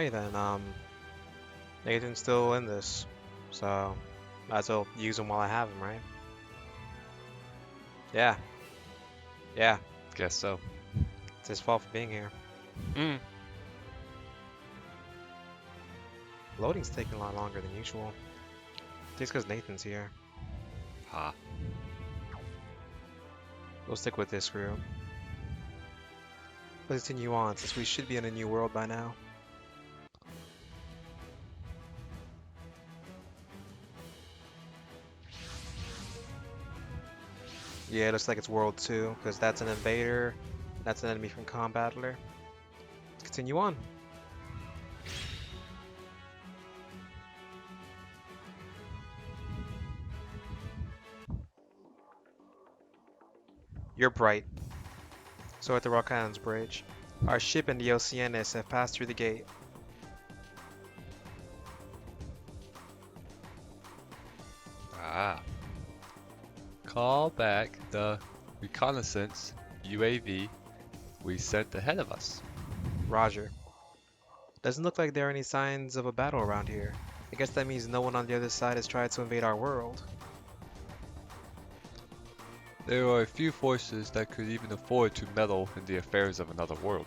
Alrighty then, Nathan's still in this, so might as well use him while I have him, right? Yeah, yeah, Guess so. it's his fault for being here. Mm. Loading's taking a lot longer than usual. Just because Nathan's here. Ha. We'll stick with this crew. Let's continue on, since we should be in a new world by now. Yeah, it looks like it's World 2, because that's an invader, that's an enemy from Combattler. Let's continue on. You're bright. So at the Rock Islands Bridge, our ship and the Oceanus have passed through the gate. Ah. Call back the reconnaissance UAV we sent ahead of us. Roger. Doesn't look like there are any signs of a battle around here. I guess that means no one on the other side has tried to invade our world. There are a few forces that could even afford to meddle in the affairs of another world.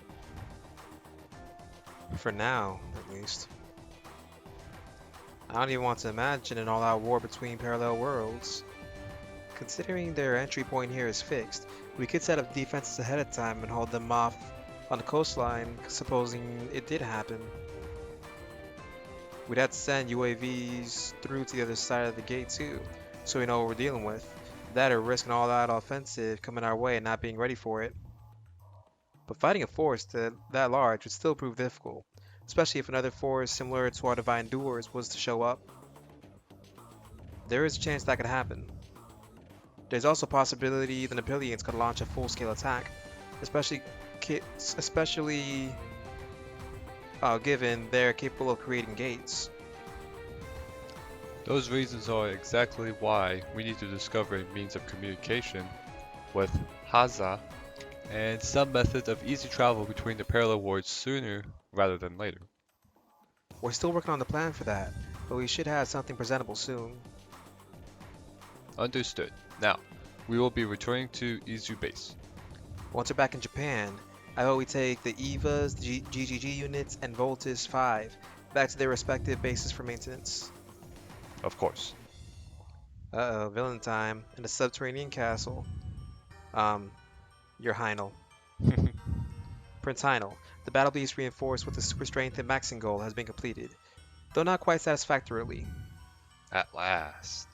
For now, at least. I don't even want to imagine an all-out war between parallel worlds. Considering their entry point here is fixed, we could set up defenses ahead of time and hold them off on the coastline, supposing it did happen. We'd have to send UAVs through to the other side of the gate too, so we know what we're dealing with. That or risk an all-out offensive coming our way and not being ready for it. But fighting a force that large would still prove difficult, especially if another force similar to our Divine Doers was to show up. There is a chance that could happen. There's also a possibility the Napoleons could launch a full-scale attack, especially given they're capable of creating gates. Those reasons are exactly why we need to discover a means of communication with Haza and some method of easy travel between the parallel worlds sooner rather than later. We're still working on the plan for that, but we should have something presentable soon. Understood. Now, we will be returning to Izu base. Once we're back in Japan, I hope we take the EVAs, the GGG units, and Voltus 5 back to their respective bases for maintenance. Of course. Uh-oh, villain time in the subterranean castle. Your Heinel. Prince Heinel, the battle beast reinforced with the super strength and maxing goal has been completed, though not quite satisfactorily. At last.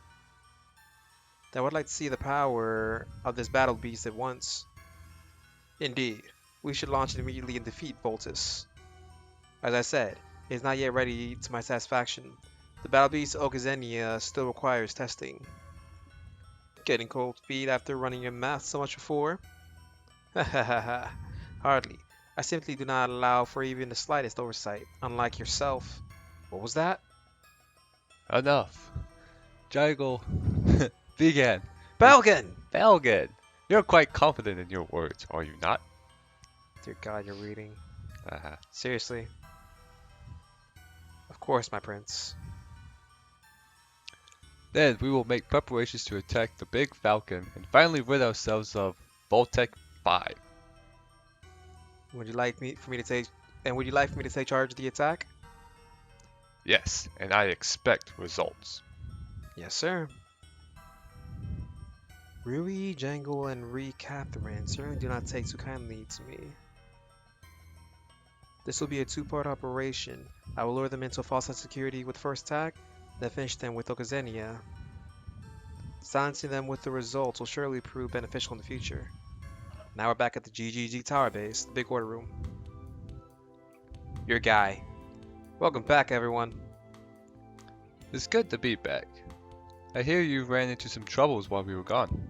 I would like to see the power of this battle beast at once. Indeed, we should launch it immediately and defeat Voltus. As I said, it is not yet ready to my satisfaction. The battle beast Okazenia still requires testing. Getting cold feet after running your mouth so much before? Hahaha, hardly. I simply do not allow for even the slightest oversight, unlike yourself. What was that? Enough. Jiggle. Vegan. Balgan! Belgan. You're quite confident in your words, are you not? Dear God, you're reading. Uh-huh. Seriously? Of course, my prince. Then we will make preparations to attack the Big Falcon and finally rid ourselves of Voltec 5. Would you like for me to take charge of the attack? Yes, and I expect results. Yes, sir. Rui, Jangle, and Catherine certainly do not take too kindly to me. This will be a two-part operation. I will lure them into a false sense of security with the first attack, then finish them with Okazenia. Silencing them with the results will surely prove beneficial in the future. Now we're back at the GGG Tower Base, the big order room. Your guy. Welcome back, everyone. It's good to be back. I hear you ran into some troubles while we were gone.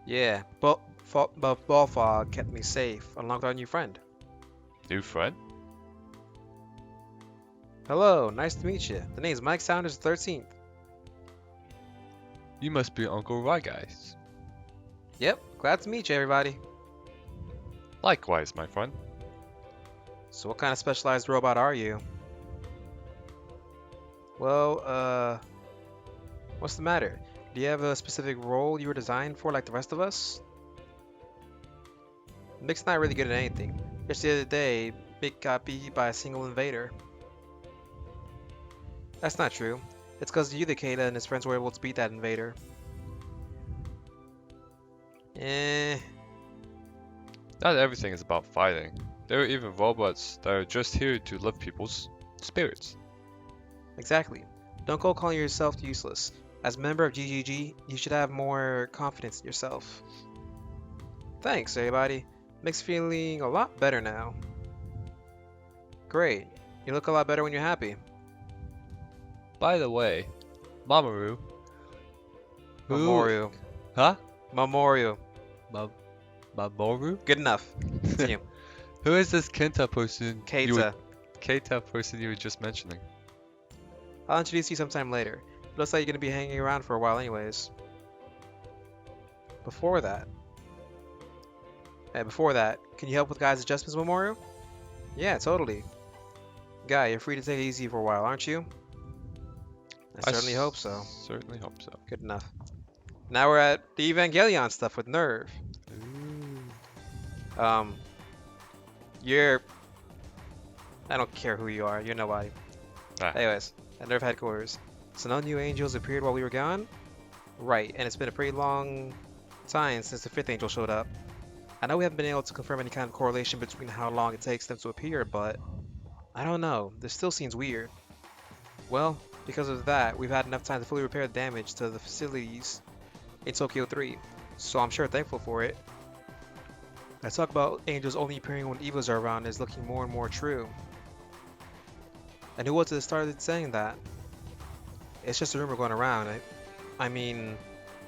Yeah, but Ballfog kept me safe, along with our new friend. New friend? Hello, nice to meet you. The name's Mike Saunders 13th. You must be Uncle Rye guys. Yep, glad to meet you, everybody. Likewise, my friend. So what kind of specialized robot are you? Well, what's the matter? Do you have a specific role you were designed for like the rest of us? Mick's not really good at anything. Just the other day, Mick got beat by a single invader. That's not true. It's because Yudikata and his friends were able to beat that invader. Eh, Not everything is about fighting. There are even robots that are just here to lift people's spirits. exactly. Don't go calling yourself useless. As a member of GGG, you should have more confidence in yourself. Thanks, everybody. Makes feeling a lot better now. Great. You look a lot better when you're happy. By the way, Mamoru, who, Mamoru. huh? Mamoru. Ma Mamoru? Good enough. Continue. Who is this Keita. Keita person you were just mentioning? I'll introduce you sometime later. It looks like you're gonna be hanging around for a while anyways. Before that, can you help with guys' adjustments, Mamoru? Yeah, totally. Guy, you're free to take it easy for a while, aren't you? I certainly hope so. Certainly hope so. Good enough. Now we're at the Evangelion stuff with Nerve. Ooh. You're... I don't care who you are, you're nobody. Ah. Anyways, at Nerve headquarters. So no new angels appeared while we were gone? Right, and it's been a pretty long time since the fifth angel showed up. I know we haven't been able to confirm any kind of correlation between how long it takes them to appear, but I don't know, this still seems weird. Well, because of that, we've had enough time to fully repair the damage to the facilities in Tokyo 3, so I'm sure thankful for it. I talk about angels only appearing when evils are around is looking more and more true. And who was it that started saying that? It's just a rumor going around. I mean,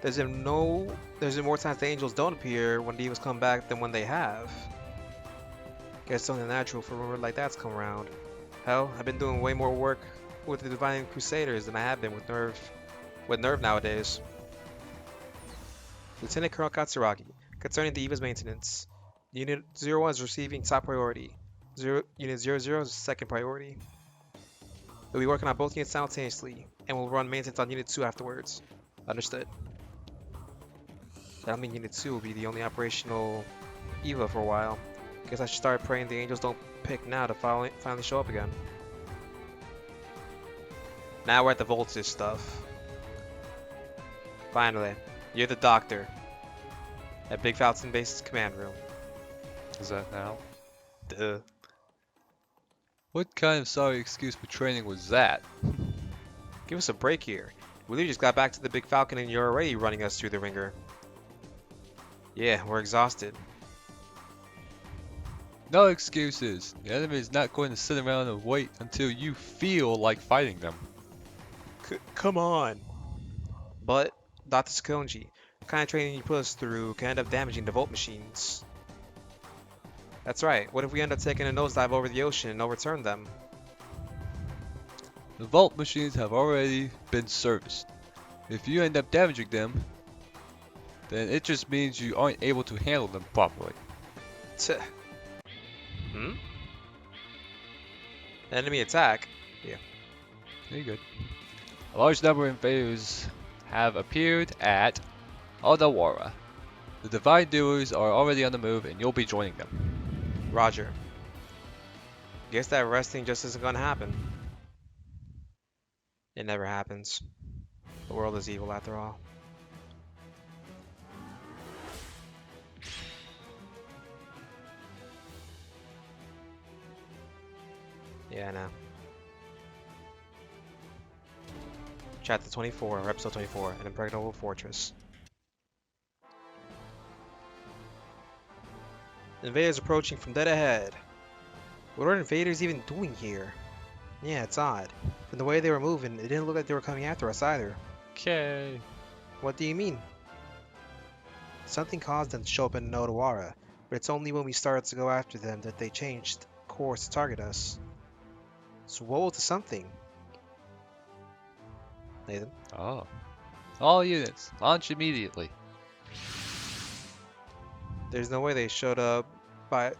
there's been more times the angels don't appear when the evils come back than when they have. Guess it's only natural for a rumor like that to come around. Hell, I've been doing way more work with the Divine Crusaders than I have been with Nerve nowadays. Lieutenant Colonel Katsuragi, concerning the EVA's maintenance. Unit 01 is receiving top priority. Unit 00 is second priority. We'll be working on both units simultaneously, and we'll run maintenance on Unit 2 afterwards. Understood. That'll mean Unit 2 will be the only operational EVA for a while. Guess I should start praying the angels don't pick now to finally show up again. Now we're at the voltage stuff. Finally, you're the doctor. At Big Falcon Base's command room. Is that now? Duh. What kind of sorry excuse for training was that? Give us a break here. We literally just got back to the Big Falcon and you're already running us through the ringer. Yeah, we're exhausted. No excuses. The enemy is not going to sit around and wait until you feel like fighting them. Come on. But, Dr. Sakonji, the kind of training you put us through can end up damaging the Volt machines. That's right. What if we end up taking a nosedive over the ocean and overturn them? The Vault machines have already been serviced. If you end up damaging them, then it just means you aren't able to handle them properly. Tch. Enemy attack? Yeah. Very good. A large number of invaders have appeared at Odawara. The Divine Doers are already on the move and you'll be joining them. Roger. Guess that resting just isn't gonna happen. It never happens. The world is evil after all. Yeah, I know. Chapter 24, or Episode 24, An Impregnable Fortress. Invaders approaching from dead ahead. What are invaders even doing here? Yeah, it's odd. From the way they were moving, it didn't look like they were coming after us either. Okay. What do you mean? Something caused them to show up in Nodawara, but it's only when we started to go after them that they changed course to target us. So what was the something? Nathan? Oh. All units, launch immediately. There's no way they showed up by...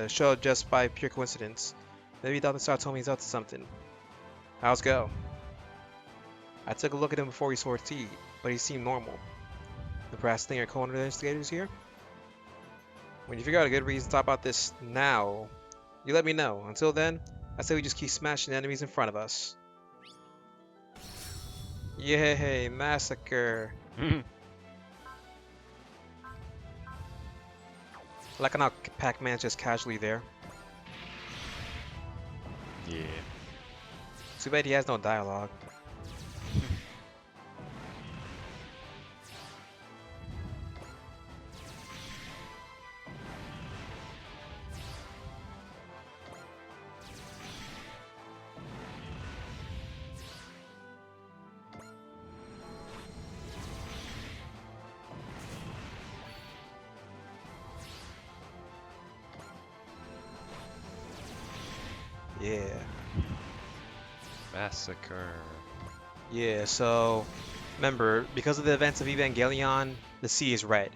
Show up just by pure coincidence. Maybe Dr. Star told me he's up to something. How's go? I took a look at him before he swore teeth, but he seemed normal. The brass thing or co-owner investigators here? When you figure out a good reason to talk about this now, you let me know. Until then, I say we just keep smashing the enemies in front of us. Yay, massacre. Like how Pac-Man's just casually there. Yeah. Too bad he has no dialogue. Yeah. Massacre. Yeah, so remember, because of the events of Evangelion, the sea is red.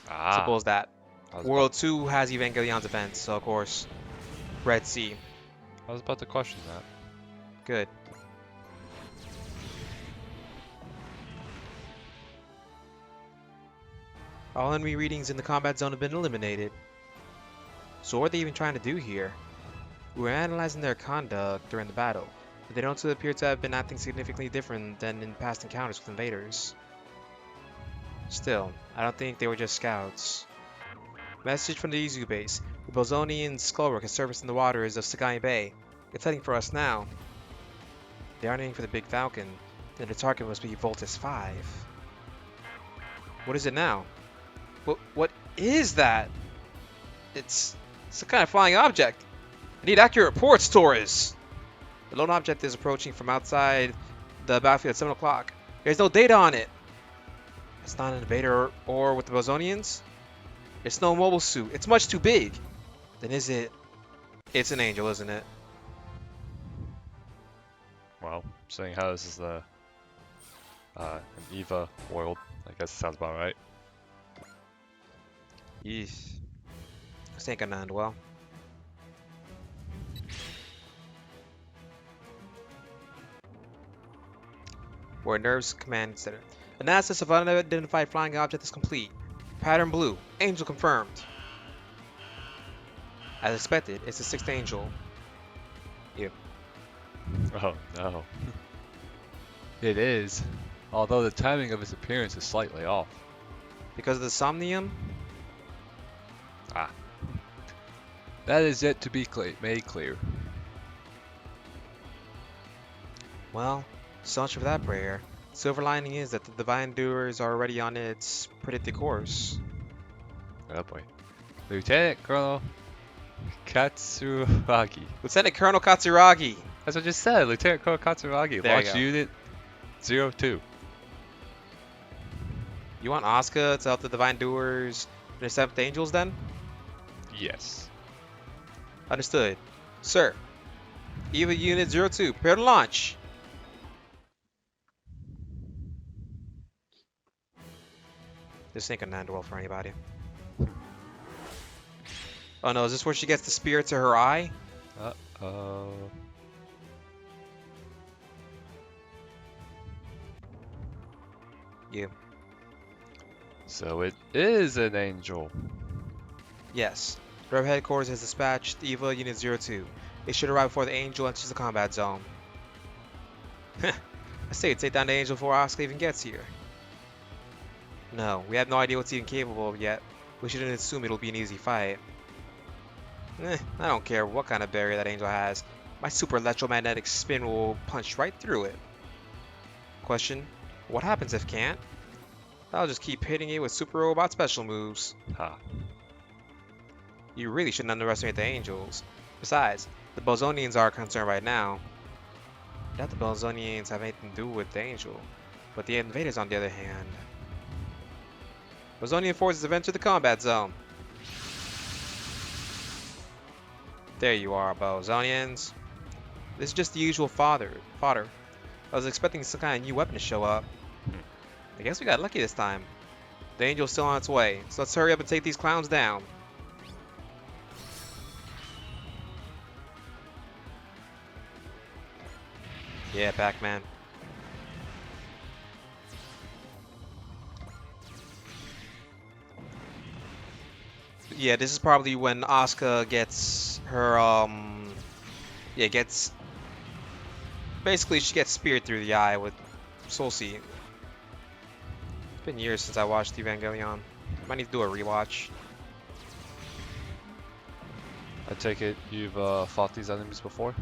Ah. Suppose that. I was World 2 has Evangelion's events, so of course, Red Sea. I was about to question that. Good. All enemy readings in the combat zone have been eliminated. So what are they even trying to do here? We were analyzing their conduct during the battle, but they don't appear to have been acting significantly different than in past encounters with invaders. Still, I don't think they were just scouts. Message from the Izu base. The Bozonian skullwork is surfaced in the waters of Sagai Bay. It's heading for us now. They aren't aiming for the big falcon, then the target must be Voltus 5. What is it now? What is that? It's some kind of flying object. I need accurate reports, Torres. The lone object is approaching from outside the battlefield at 7 o'clock. There's no data on it. It's not an invader or with the Bozonians. It's no mobile suit. It's much too big. Then is it? It's an angel, isn't it? Well, seeing how this is the an EVA world, I guess it sounds about right. Yeesh. This ain't gonna end well. Where Nerve's command center. Analysis of unidentified flying object is complete. Pattern blue. Angel confirmed. As expected, it's the 6th angel. You. Oh no. It is, although the timing of its appearance is slightly off. Because of the somnium? Ah. That is yet to be made clear. Well, so much for that prayer. Silver lining is that the divine doers are already on its predicted course. Oh boy. Lieutenant Colonel Katsuragi. Lieutenant Colonel Katsuragi! That's what I just said. Lieutenant Colonel Katsuragi. There you Launch go. Unit 02. You want Asuka to help the divine doers intercept the angels then? Yes. Understood. Sir. EVA Unit 02, prepare to launch! This ain't gonna end well for anybody. Oh no, is this where she gets the spear to her eye? Uh-oh. You. So it is an angel. Yes. Rev Headquarters has dispatched EVA Unit 02. It should arrive before the angel enters the combat zone. I say we take down the angel before Asuka even gets here. No, we have no idea what's even capable of yet. We shouldn't assume it'll be an easy fight. I don't care what kind of barrier that angel has. My super electromagnetic spin will punch right through it. Question, what happens if can't? I'll just keep hitting it with super robot special moves. Ha. You really shouldn't underestimate the angels. Besides, the Bozonians are concerned right now. Not the Bozonians have anything to do with the angel, but the invaders on the other hand. Bozonian forces have entered the combat zone. There you are, Bozonians. This is just the usual fodder. I was expecting some kind of new weapon to show up. I guess we got lucky this time. The angel's still on its way, so let's hurry up and take these clowns down. Yeah, Pac-Man. Yeah, this is probably when Asuka gets her yeah, gets basically she gets speared through the eye with Soul Seed. It's been years since I watched Evangelion. Might need to do a rewatch. I take it you've fought these enemies before?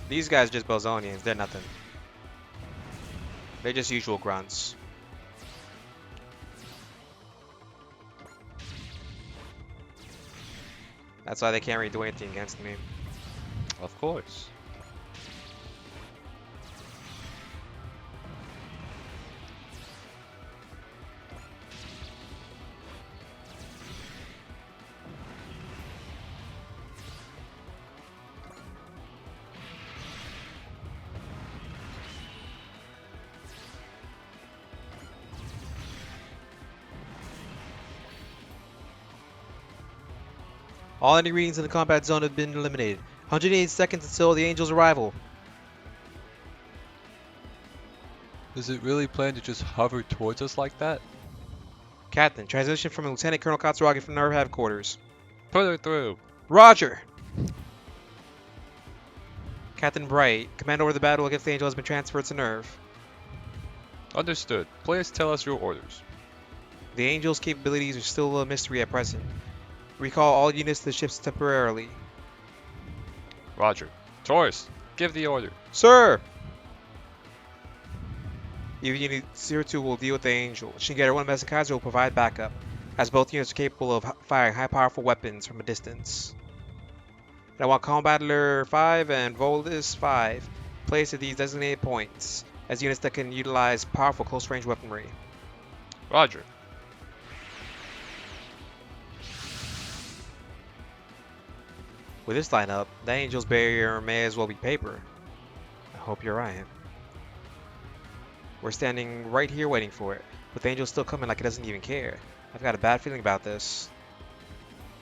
These guys are just Bozonians, they're nothing. They're just usual grunts. That's why they can't really do anything against me. Of course. All enemy readings in the combat zone have been eliminated. 180 seconds until the Angel's arrival. Is it really planned to just hover towards us like that? Captain, transition from Lieutenant Colonel Katsuragi from Nerve headquarters. Put her through. Roger! Captain Bright, command over the battle against the Angel has been transferred to Nerve. Understood. Please tell us your orders. The Angel's capabilities are still a mystery at present. Recall all units to the ships temporarily. Roger. Taurus, give the order. Sir! Even Unit 02 will deal with the Angel. Shingeru and Mezakaiser will provide backup, as both units are capable of firing high-powerful weapons from a distance. And I want Combattler 5 and Volus 5 placed at these designated points, as units that can utilize powerful close-range weaponry. Roger. With this lineup, the Angel's barrier may as well be paper. I hope you're right. We're standing right here waiting for it, with the Angel still coming like it doesn't even care. I've got a bad feeling about this.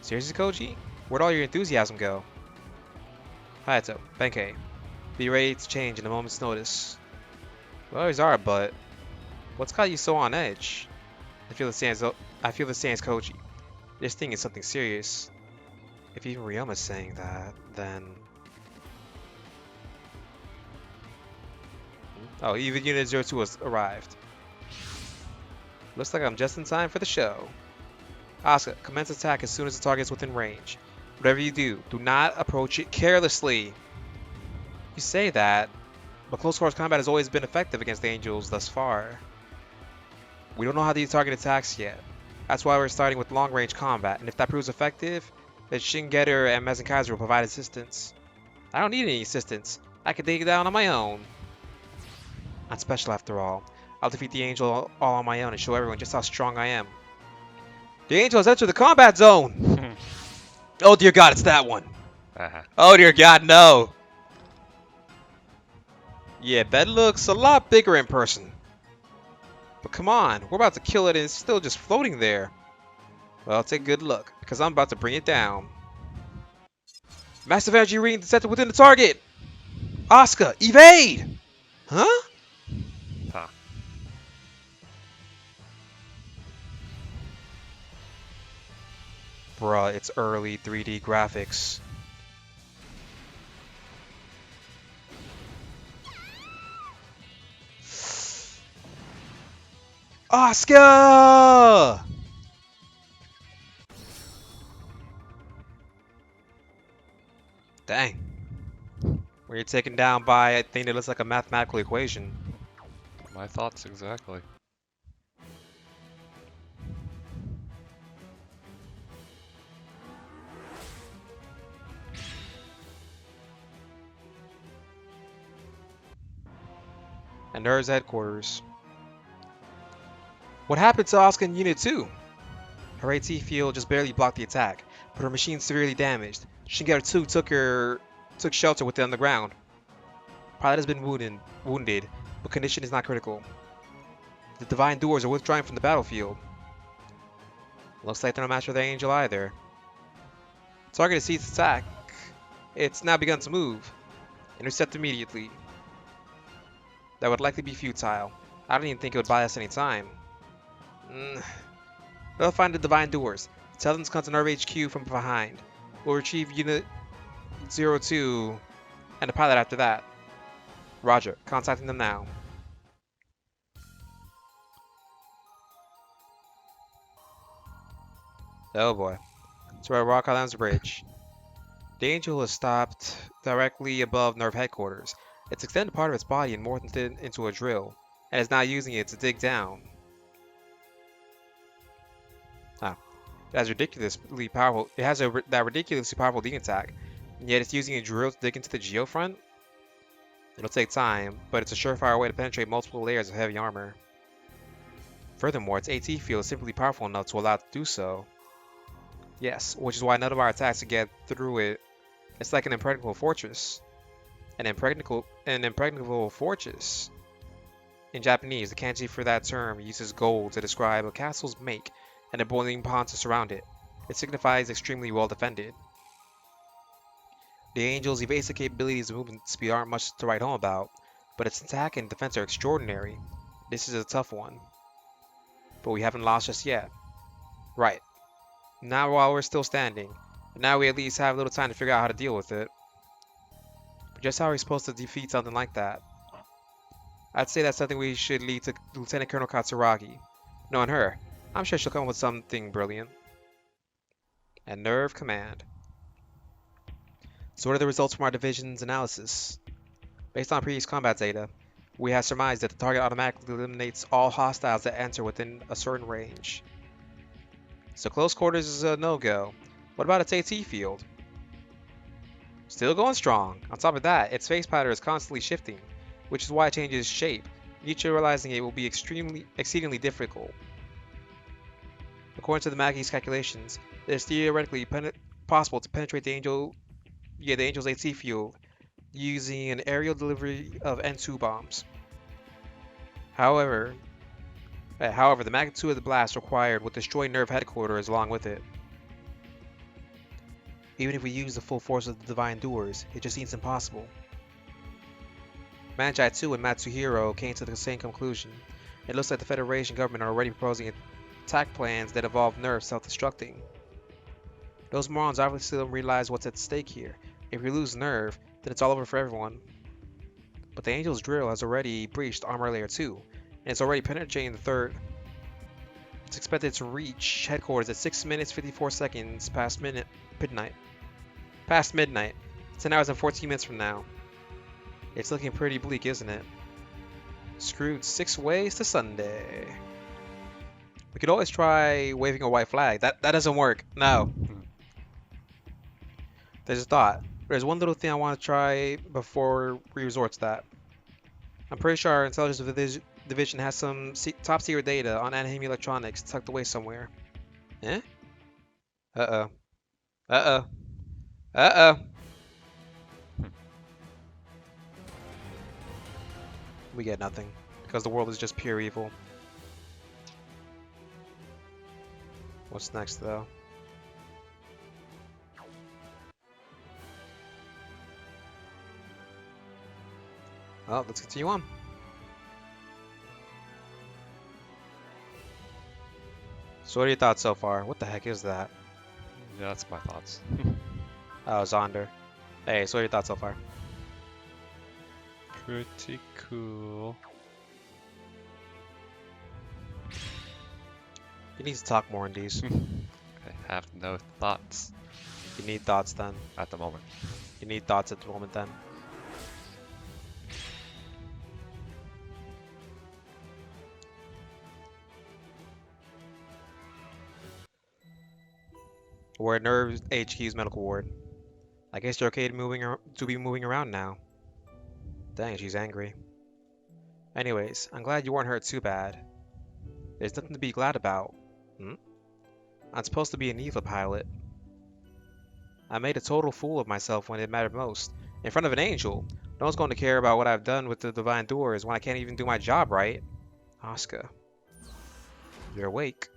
Seriously, Koji? Where'd all your enthusiasm go? Hayato, Benkei. Be ready to change in a moment's notice. We always are, but what's got you so on edge? I feel the same as Koji. This thing is something serious. If even Ryuma's saying that, then... Oh, even Unit 02 has arrived. Looks like I'm just in time for the show. Asuka, commence attack as soon as the target is within range. Whatever you do, do not approach it carelessly. You say that, but close quarters combat has always been effective against the Angels thus far. We don't know how to use target attacks yet. That's why we're starting with long-range combat, and if that proves effective, then Shingeru and Mezakaiser will provide assistance. I don't need any assistance. I can take it down on my own. Not special after all. I'll defeat the Angel all on my own and show everyone just how strong I am. The Angel has entered the combat zone! Oh dear God, it's that one! Oh dear God, no! Yeah, that looks a lot bigger in person. But come on, we're about to kill it and it's still just floating there. Well, take a good look, because I'm about to bring it down. Massive energy reading detected within the target! Asuka, evade! Huh? Huh. Bruh, it's early 3D graphics. Asuka! Dang. Where you're taken down by a thing that looks like a mathematical equation. My thoughts exactly. And there's headquarters. What happened to Asuka in Unit 2? Her AT field just barely blocked the attack, but her machine's severely damaged. Shingeru 2 took shelter within the ground. Pilot has been wounded, but condition is not critical. The Divine Doers are withdrawing from the battlefield. Looks like they're no match for the Angel either. Target has ceased attack. It's now begun to move. Intercept immediately. That would likely be futile. I don't even think it would buy us any time. Mm. We'll find the Divine Doers. Tell them to come to Nerve HQ from behind. We'll retrieve Unit 02 and the pilot after that. Roger. Contacting them now. Oh boy. It's where Rock Island's bridge. The Angel has stopped directly above Nerve headquarters. It's extended part of its body and morphed it into a drill, and is now using it to dig down. Ah, it has ridiculously powerful. It has that ridiculously powerful D attack, and yet it's using a drill to dig into the geofront. It'll take time, but it's a surefire way to penetrate multiple layers of heavy armor. Furthermore, its AT field is simply powerful enough to allow it to do so. Yes, which is why none of our attacks can get through it. It's like an impregnable fortress. An impregnable fortress. In Japanese, the kanji for that term uses gold to describe a castle's make and a boiling pond to surround it. It signifies extremely well defended. The Angel's evasive capabilities and movement speed aren't much to write home about, but its attack and defense are extraordinary. This is a tough one. But we haven't lost just yet. Right. Now while we're still standing, now we at least have a little time to figure out how to deal with it. But just how are we supposed to defeat something like that? I'd say that's something we should lead to Lieutenant Colonel Katsuragi. Knowing her, I'm sure she'll come up with something brilliant. And Nerve Command. So what are the results from our division's analysis? Based on previous combat data, we have surmised that the target automatically eliminates all hostiles that enter within a certain range. So close quarters is a no-go. What about its AT field? Still going strong. On top of that, its face pattern is constantly shifting, which is why it changes shape. Neutralizing it will be exceedingly difficult. According to the Maggie's calculations, it is theoretically possible to penetrate the Angel's AT field using an aerial delivery of N2 bombs. However, the magnitude of the blast required would destroy Nerve headquarters along with it. Even if we use the full force of the Divine Doers, it just seems impossible. Manjai 2 and Matsuhiro came to the same conclusion. It looks like the Federation government are already proposing attack plans that involve Nerve self-destructing. Those morons obviously don't realize what's at stake here. If we lose Nerve, then it's all over for everyone. But the Angel's drill has already breached Armor Layer 2, and it's already penetrating the third. It's expected to reach headquarters at 6 minutes 54 seconds past midnight. 10 hours and 14 minutes from now. It's looking pretty bleak, isn't it? Screwed 6 ways to Sunday. We could always try waving a white flag. That doesn't work. No. There's a thought. There's one little thing I want to try before we resort to that. I'm pretty sure our intelligence division has some top secret data on enemy electronics tucked away somewhere. Eh? Uh-oh. Uh-oh. Uh-oh. We get nothing, because the world is just pure evil. What's next, though? Well, let's continue on. So what are your thoughts so far? What the heck is that? Yeah, that's my thoughts. Oh, Zonder. Hey, so what are your thoughts so far? Pretty cool. You need to talk more in these. I have no thoughts You need thoughts then. at the moment. You need thoughts at the moment then. We're at Nerve HQ's medical ward. I guess you're okay to be moving around now. Dang, she's angry. Anyways, I'm glad you weren't hurt too bad. There's nothing to be glad about. I'm supposed to be an EVA pilot. I made a total fool of myself when it mattered most. In front of an angel. No one's going to care about what I've done with the Divine Doors when I can't even do my job right. Asuka. You're awake.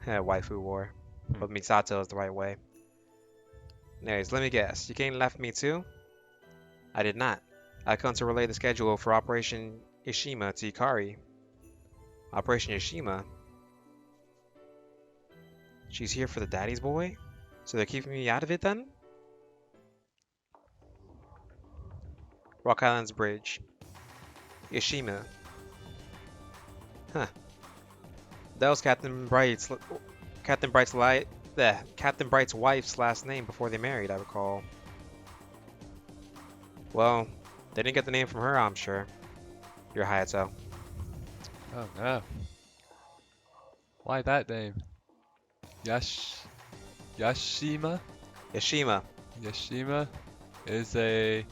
Waifu war. But Misato is the right way. Anyways, let me guess. You came and left me too? I did not. I come to relay the schedule for Operation Ishima to Ikari. Operation Ishima? She's here for the daddy's boy? So they're keeping me out of it then? Rock Island's bridge. Ishima. Huh. That was Captain Bright's wife's last name before they married, I recall. Well, they didn't get the name from her, I'm sure. You're Hayato. Oh no. Why that name? Yashima? Yashima. Yashima is a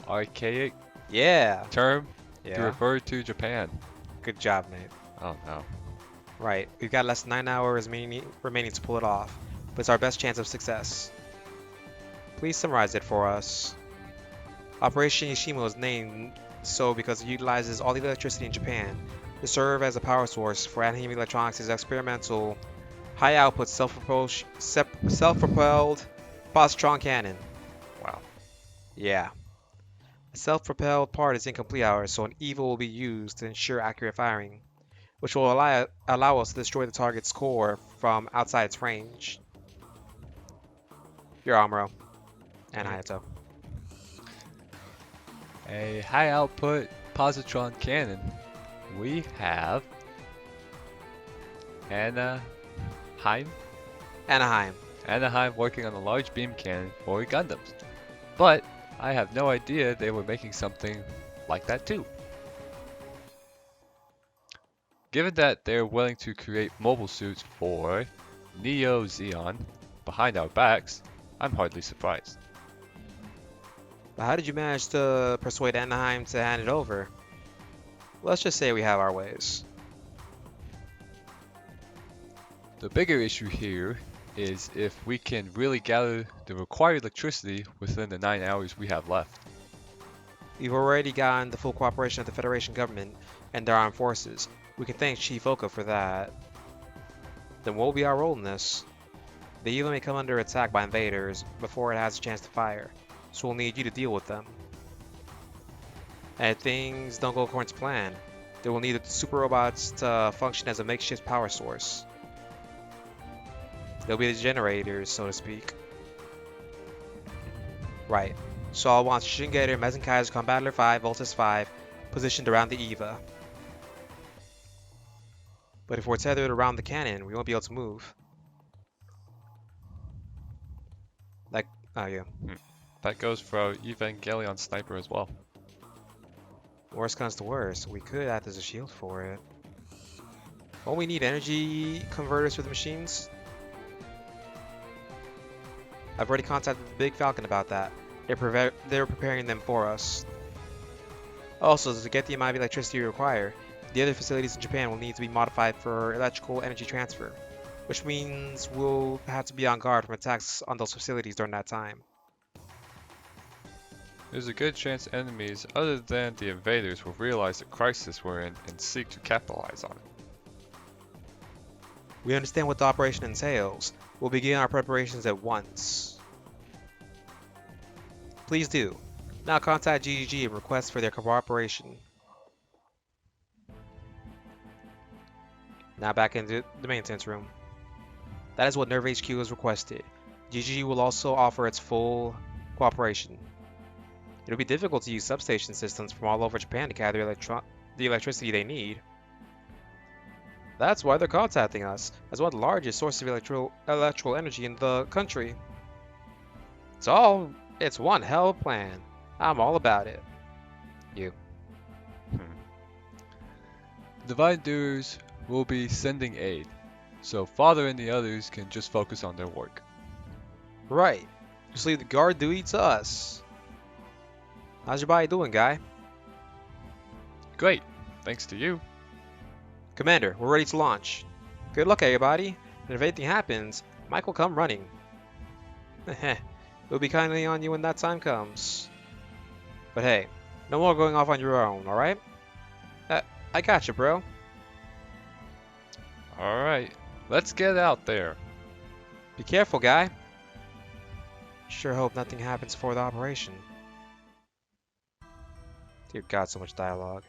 archaic Yeah. term to Yeah. refer to Japan. Good job, mate. Oh no. Right. We've got less than 9 hours remaining to pull it off, but it's our best chance of success. Please summarize it for us. Operation Yashima was named so because it utilizes all the electricity in Japan to serve as a power source for Anaheim Electronics' experimental high-output self-propelled positron cannon. Wow. Yeah. The self-propelled part is incomplete, however, so an EVA will be used to ensure accurate firing, which will allow us to destroy the target's core from outside its range. Your Amuro and Alright. Hayato. A high output positron cannon. We have Anaheim Anaheim. working on a large beam cannon for Gundams. But I have no idea they were making something like that too. Given that they're willing to create mobile suits for Neo Zeon behind our backs, I'm hardly surprised. But how did you manage to persuade Anaheim to hand it over? Let's just say we have our ways. The bigger issue here is if we can really gather the required electricity within the 9 hours we have left. We've already gotten the full cooperation of the Federation government and their armed forces. We can thank Chief Oka for that. Then what will be our role in this? The EVA may come under attack by invaders before it has a chance to fire, so we'll need you to deal with them. And if things don't go according to plan, they will need the super robots to function as a makeshift power source. They'll be the generators, so to speak. Right. So I'll want Shingator, Mezenkaiser, Combattler 5, Voltus 5 positioned around the EVA. But if we're tethered around the cannon, we won't be able to move. Like, oh yeah. That goes for our Evangelion sniper as well. Worst comes to worst, we could act as a shield for it. Won't we need energy converters for the machines? I've already contacted the Big Falcon about that. They're preparing them for us. Also, to get the amount of electricity we require, the other facilities in Japan will need to be modified for electrical energy transfer, which means we'll have to be on guard from attacks on those facilities during that time. There's a good chance enemies other than the invaders will realize the crisis we're in and seek to capitalize on it. We understand what the operation entails. We'll begin our preparations at once. Please do. Now contact GGG and request for their cooperation. Now back into the maintenance room. That is what Nerve HQ has requested. GGG will also offer its full cooperation. It'll be difficult to use substation systems from all over Japan to gather the electricity they need. That's why they're contacting us, as one of the largest sources of electrical energy in the country. It's one hell of a plan. I'm all about it. You. Divine Doers will be sending aid, so Father and the others can just focus on their work. Right. Just leave the guard duty to us. How's your body doing, guy? Great, thanks to you. Commander, we're ready to launch. Good luck, everybody. And if anything happens, Mike will come running. We'll be kindly on you when that time comes. But hey, no more going off on your own, alright? I got you, bro. Alright, let's get out there. Be careful, guy. Sure hope nothing happens before the operation. Dear God, so much dialogue.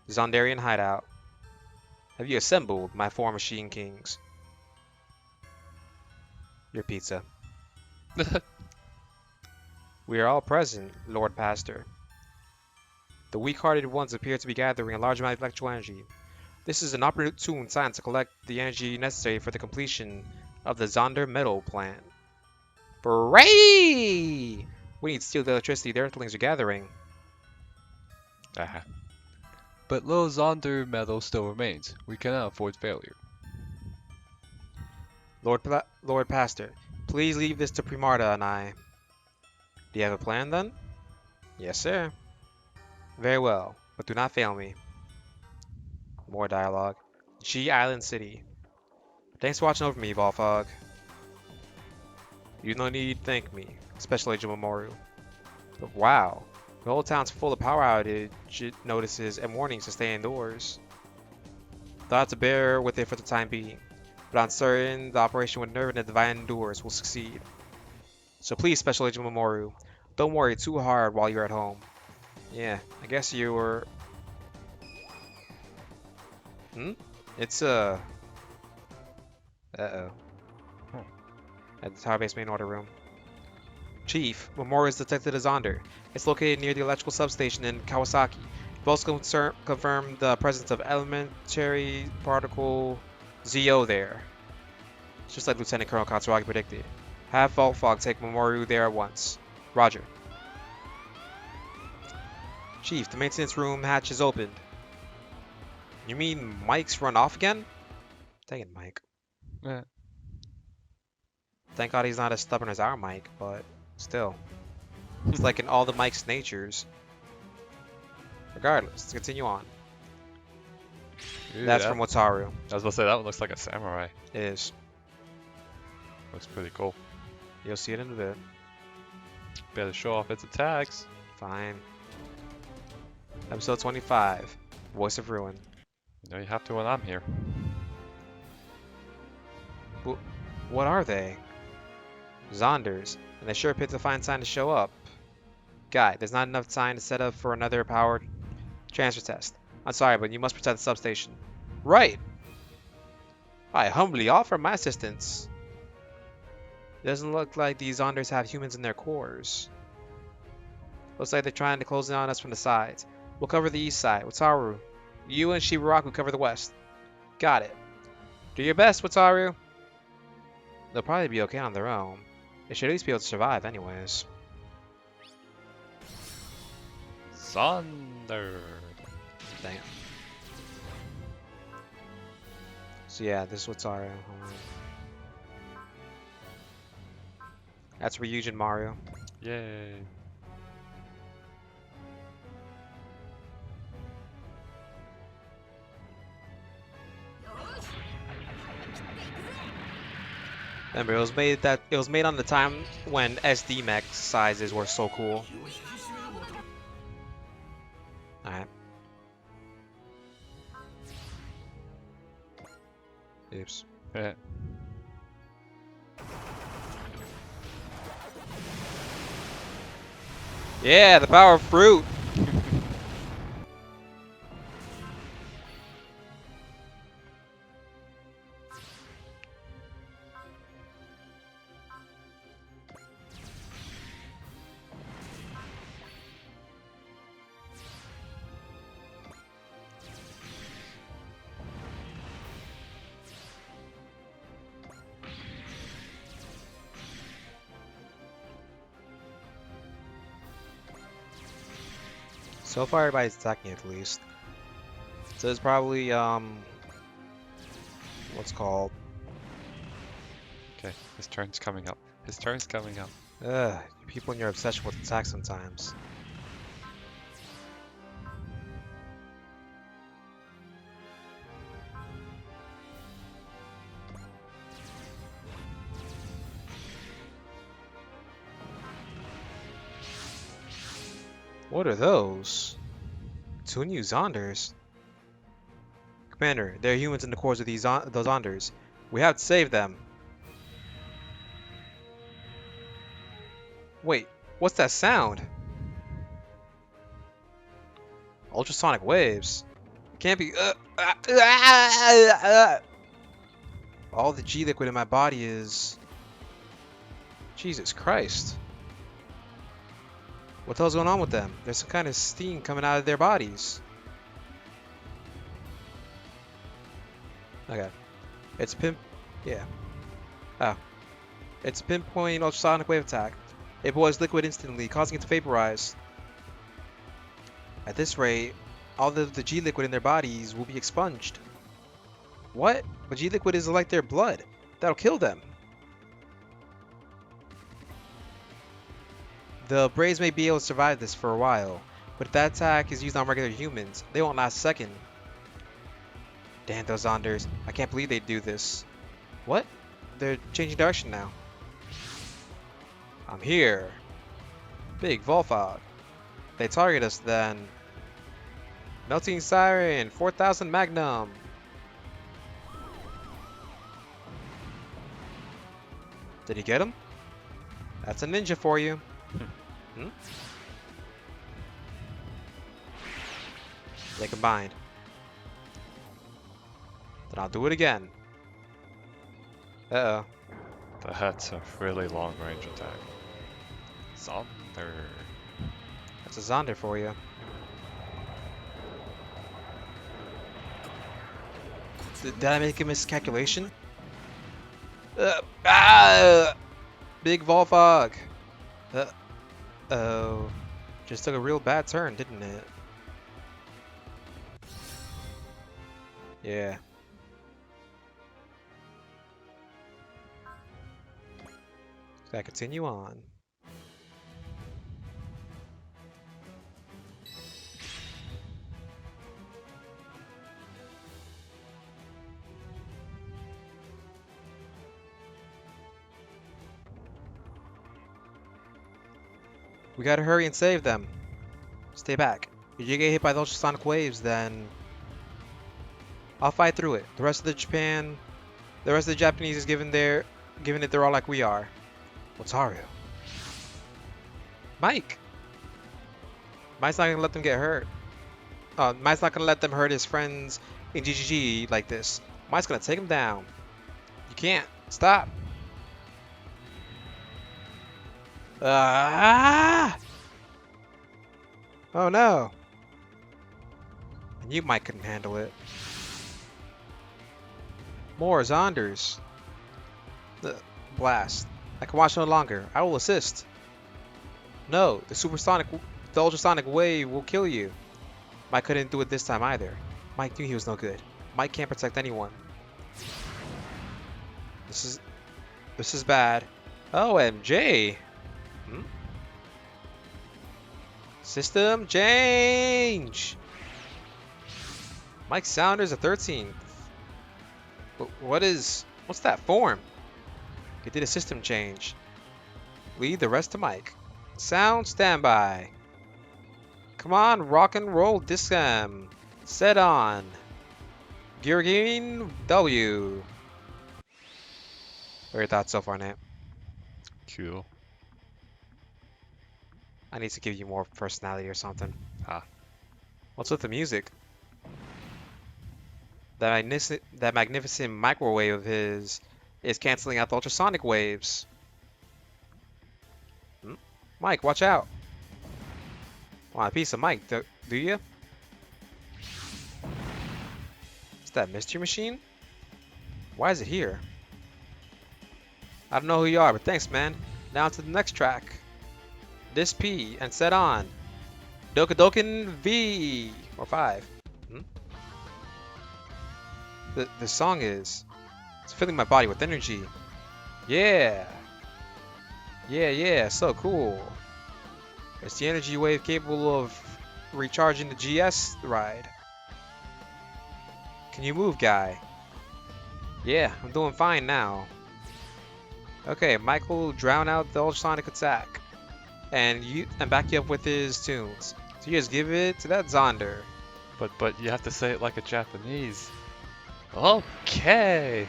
Zondarian hideout. Have you assembled, my four machine kings? Your pizza. We are all present, Lord Pastor. The weak-hearted ones appear to be gathering a large amount of electrical energy. This is an opportune time to collect the energy necessary for the completion of the Zonder metal plant. Hooray! We need to steal the electricity the Earthlings are gathering. Aha. But little Zonder metal still remains. We cannot afford failure. Lord Pastor, please leave this to Primarda and I. Do you have a plan then? Yes, sir. Very well, but do not fail me. More dialogue. G Island City. Thanks for watching over me, Volfog. You no need to thank me, Special Agent Mamoru. But wow, the whole town's full of power outage notices and warnings to stay indoors. They'll have to bear with it for the time being, but I'm certain the operation with Nerve and the Divine Endures will succeed. So please, Special Agent Mamoru, don't worry too hard while you're at home. Yeah, I guess you were... It's, Uh-oh. At the Tower Base main order room. Chief, Mamoru has detected a Zonder. It's located near the electrical substation in Kawasaki. We've also confirmed the presence of elementary particle ZO there. It's just like Lieutenant Colonel Katsuragi predicted. Have Volfog take Mamoru there at once. Roger. Chief, the maintenance room hatch is opened. You mean Mike's run off again? Dang it, Mike. Eh. Thank God he's not as stubborn as our Mike, but still. It's like in all the Mike's natures. Regardless, let's continue on. Ooh, That's from Wataru. I was about to say, that one looks like a samurai. It is. Looks pretty cool. You'll see it in a bit. Better show off its attacks. Fine. Episode 25. Voice of Ruin. You know you have to when I'm here. What are they? Zonders, and they sure picked a fine time to show up. Guy, there's not enough time to set up for another power transfer test. I'm sorry, but you must protect the substation. Right! I humbly offer my assistance. It doesn't look like these Zonders have humans in their cores. Looks like they're trying to close in on us from the sides. We'll cover the east side. Wataru, you and Shibaraku cover the west. Got it. Do your best, Wataru. They'll probably be okay on their own. They should at least be able to survive anyways. Zonder. Damn. So yeah, this is Wataru. That's Ryujin Mario. Yay. Remember, it was made on the time when SD mech sizes were so cool. Alright. Oops. Yeah, the power of fruit! So far, everybody's attacking at least. So it's probably, what's called? Okay, his turn's coming up. His turn's coming up. Ugh, people in your obsession with attack sometimes. What are those? Two new Zonders. Commander, there are humans in the cores of those Zonders. We have to save them. Wait, what's that sound? Ultrasonic waves. Can't be. All the G liquid in my body is. Jesus Christ. What the hell's going on with them? There's some kind of steam coming out of their bodies. Okay. It's pin. Yeah. Oh. It's pinpoint ultrasonic wave attack. It boils liquid instantly, causing it to vaporize. At this rate, all of the G liquid in their bodies will be expunged. What? But G liquid is like their blood. That'll kill them. The Braves may be able to survive this for a while, but if that attack is used on regular humans, they won't last a second. Damn those Zonders. I can't believe they do this. What? They're changing direction now. I'm here. Big Volfog. They target us then. Melting Siren, 4000 Magnum. Did he get him? That's a ninja for you. Hmm? They combined. Then I'll do it again. Uh-oh. That's a really long range attack. Zonder. That's a Zonder for you. Did I make a miscalculation? Big Volfog. Oh. Just took a real bad turn, didn't it? Yeah. Gotta continue on. We gotta hurry and save them. Stay back. If you get hit by the ultrasonic waves, then I'll fight through it. The rest of the Japanese is giving it their all like we are. Otaru. Mike. Mike's not gonna let them get hurt. Mike's not gonna let them hurt his friends in GGG like this. Mike's gonna take them down. You can't. Stop. Ah! Oh no. I knew Mike couldn't handle it. More Zonders. Blast. I can watch no longer. I will assist. No, the ultrasonic wave will kill you. Mike couldn't do it this time either. Mike knew he was no good. Mike can't protect anyone. This is bad. OMG. System change. Mike Saunders a 13th. What's that form? He did a system change. Lead the rest to Mike. Sound standby. Come on, rock and roll discam. Set on. Geargain W. What are your thoughts so far, Nate? Cool. I need to give you more personality or something. Ah. What's with the music? That magnificent microwave of his is canceling out the ultrasonic waves. Mike, watch out. Want a piece of Mike, do you? Is that mystery machine? Why is it here? I don't know who you are, but thanks, man. Now to the next track. This P and set on. Dokadoken V or 5. The song it's filling my body with energy. Yeah. Yeah, so cool. It's the energy wave capable of recharging the GS ride. Can you move, guy? Yeah, I'm doing fine now. Okay, Michael drown out the ultrasonic attack. And back you up with his tunes. So you just give it to that Zonder. But you have to say it like a Japanese. Okay.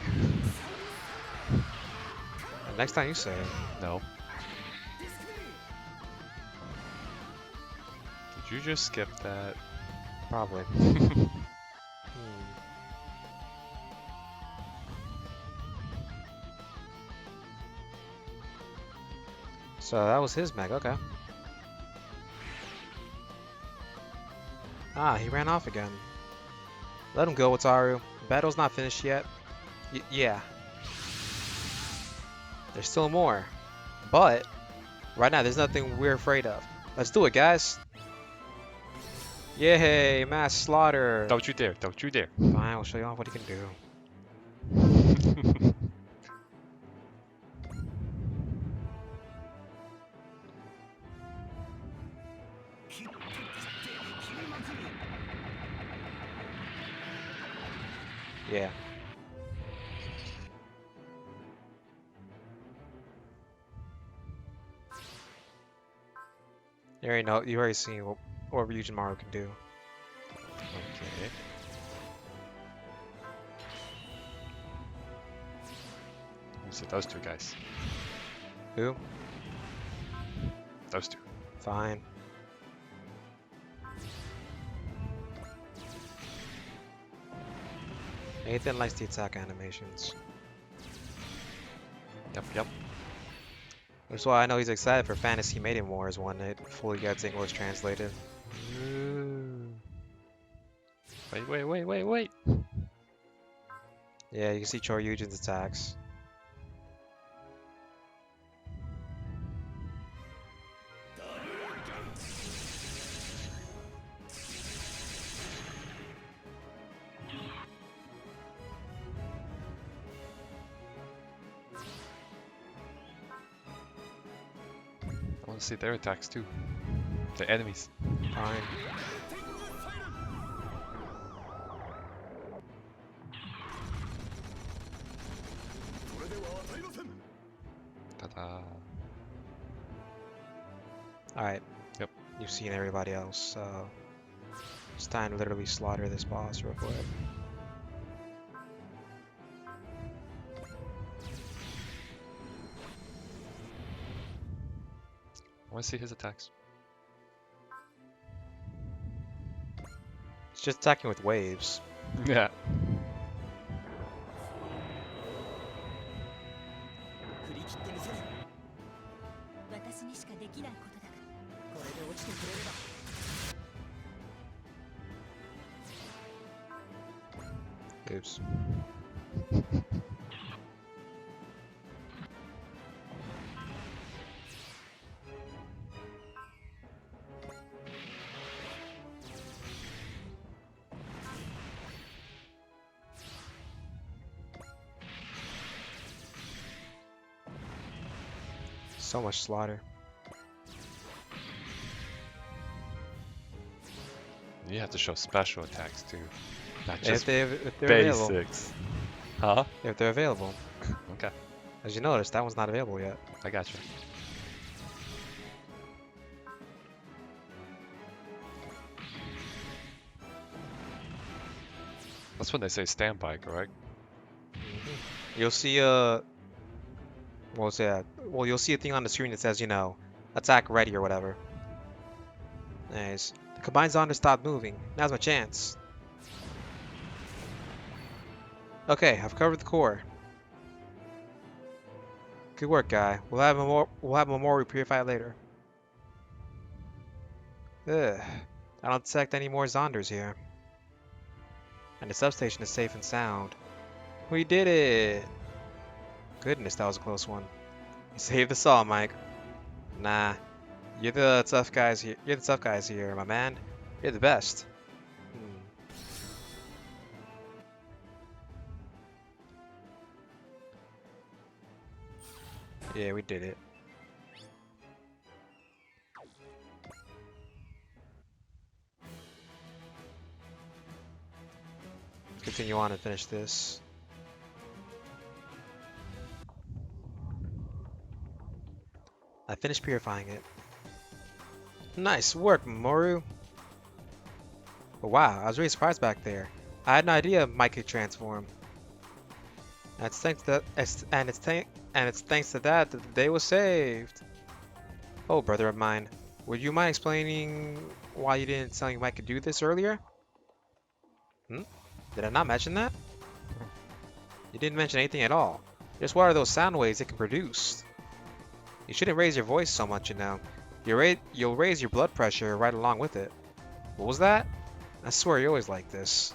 And next time you say it. No. Did you just skip that? Probably. So that was his mech, okay. Ah, he ran off again. Let him go, Wataru. Battle's not finished yet. Yeah. There's still more. But, right now, there's nothing we're afraid of. Let's do it, guys. Yay, mass slaughter. Don't you dare, don't you dare. Fine, I'll show you all what he can do. Yeah. You already know. You already seen what Ryujin Maru can do. Okay. Let me see those two guys. Who? Those two. Fine. Nathan likes the attack animations. Yep. That's why I know he's excited for Fantasy Maiden Wars when it fully gets English translated. Wait. Yeah, you can see Choryujin's attacks. I want to see their attacks too. The enemies. Fine. Ta-da. Alright. Yep. You've seen everybody else, so it's time to literally slaughter this boss real quick. I want to see his attacks. It's just attacking with waves. Yeah. Oops. So much slaughter. You have to show special attacks too. Not If just they're available. basics. Huh? If they're available. Okay. As you noticed, that one's not available yet. I got you. That's when they say standby, correct? You'll see what was that? Well, you'll see a thing on the screen that says, you know, attack ready or whatever. Nice. The combined Zonder stopped moving. Now's my chance. Okay, I've covered the core. Good work, guy. We'll have a more purified later. Ugh. I don't detect any more Zonders here. And the substation is safe and sound. We did it! Goodness, that was a close one. You saved us all, Mike. Nah. You're the tough guys here. You're the tough guys here, my man. You're the best. Yeah, we did it. Let's continue on and finish this. I finished purifying it. Nice work, Moru. But wow, I was really surprised back there. I had no idea Mike could transform. And it's thanks to it's thanks to that that the day was saved. Oh, brother of mine, would you mind explaining why you didn't tell me Mike could do this earlier? Hmm? Did I not mention that? You didn't mention anything at all. Just what are those sound waves it can produce? You shouldn't raise your voice so much, you know. You'll raise your blood pressure right along with it. What was that? I swear you're always like this.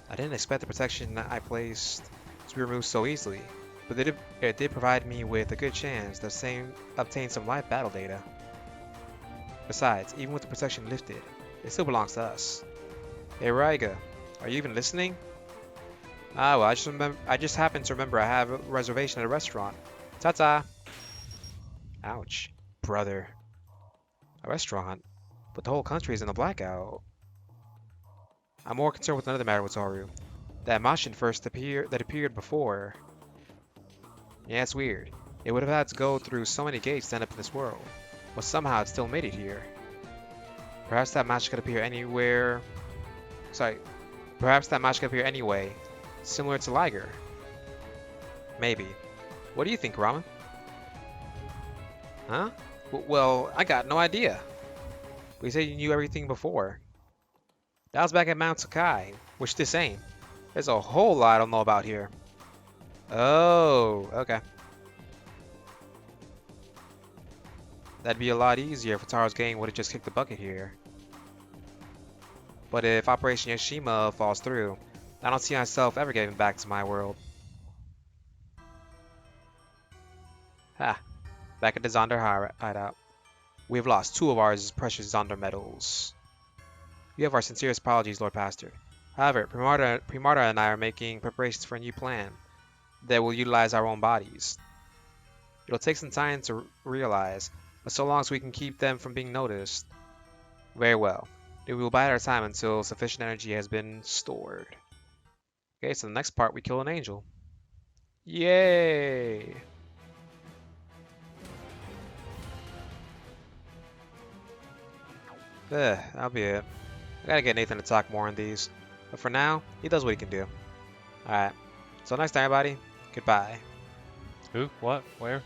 I didn't expect the protection I placed to be removed so easily, but it did provide me with a good chance to obtain some live battle data. Besides, even with the protection lifted, it still belongs to us. Hey Raiga, are you even listening? Ah well, I just happened to remember I have a reservation at a restaurant. Ta-ta! Ouch. Brother. A restaurant? But the whole country is in a blackout. I'm more concerned with another matter with Toru. That Mashin that appeared before. Yeah, it's weird. It would have had to go through so many gates to end up in this world, but somehow it still made it here. Perhaps that match could appear anywhere. Sorry. Perhaps that match could appear anyway, similar to Liger. Maybe. What do you think, Ramen? Huh? Well, I got no idea. We said you knew everything before. That was back at Mount Sakai, which this ain't. There's a whole lot I don't know about here. Oh, okay. That'd be a lot easier if Taro's gang would have just kicked the bucket here. But if Operation Yashima falls through, I don't see myself ever getting back to my world. Ha, back at the Zonder hideout. We have lost 2 of our precious Zonder medals. You have our sincerest apologies, Lord Pastor. However, Primarta and I are making preparations for a new plan that will utilize our own bodies. It'll take some time to realize, but so long as we can keep them from being noticed. Very well. Then we will bide our time until sufficient energy has been stored. Okay, so the next part we kill an angel. Yay! That'll be it. I gotta get Nathan to talk more on these. But for now, he does what he can do. Alright. Until next time, everybody. Goodbye. Who? What? Where?